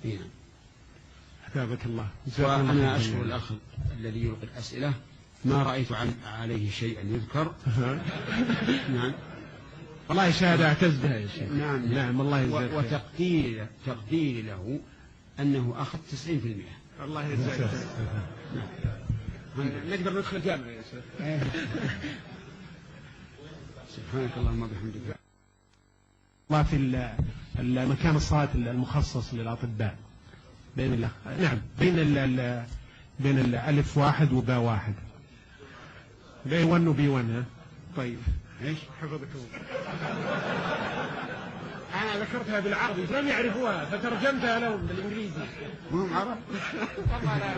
هنا. حفظك الله. وأنا أشكر الأخ الذي يلقي الأسئلة، ما رأيت عليه شيئا يذكر. نعم والله شهادة أعتز بها يا شيخ. نعم نعم الله يجزاك. وتقديري له أنه أخذ 90%. الله يجزاك. نقدر ندخل الجامعة يا شيخ. سبحانك اللهم وبحمدك. الله في المكان الصلاة المخصص للأطباء بين نعم بين الألف واحد وباء واحد، بي 1 وبي 1. ها طيب ايش حفظك الله. أنا ذكرتها بالعربي لم يعرفوها فترجمتها لهم بالإنجليزي. هم عرب. والله لا